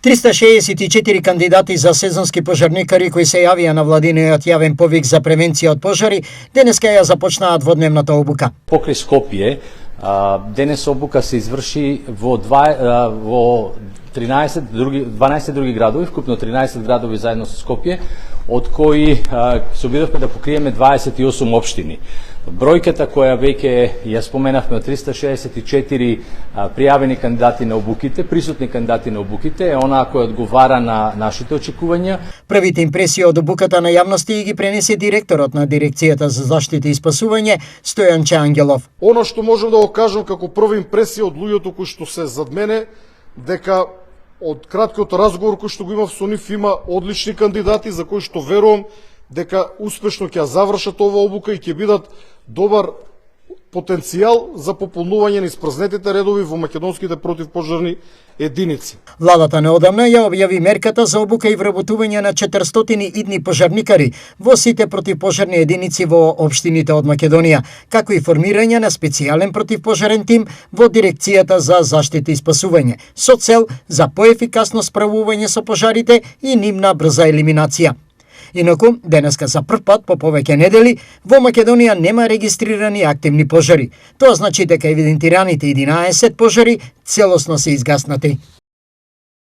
364 кандидати за сезонски пожарникари кои се јавија на владиниот јавен повик за превенција од пожари, денеска ја започнаа дводневната обука. Покрај Скопје, денес обука се изврши во 12 други градови, вкупно 13 градови заедно со Скопје, од кои се обидовме да покриеме 28 општини. Бројката која веќе ја споменавме од 364 пријавени кандидати на обуките, присутни кандидати на обуките, е онаа која одговара на нашите очекувања. Првите импресии од обуката на јавности ги пренесе директорот на Дирекцијата за заштита и спасување Стојанче Ангелов. Оно што можам да го кажам како прва импресија од луѓето кои што се зад мене, дека од краткиот разговор кој што го имав со нив има одлични кандидати за кои што верувам дека успешно ќе ја завршат ова обука и ќе бидат добар потенцијал за пополнување на испразнетите редови во македонските противпожарни единици. Владата неодамна ја објави мерката за обука и вработување на 400 идни пожарникари во сите противпожарни единици во општините од Македонија, како и формирање на специјален противпожарен тим во Дирекцијата за заштита и спасување, со цел за поефикасно справување со пожарите и нивна брза елиминација. Инаку, денеска за прв пат по повеќе недели во Македонија нема регистрирани активни пожари. Тоа значи дека евидентираните 11 пожари целосно се изгаснати.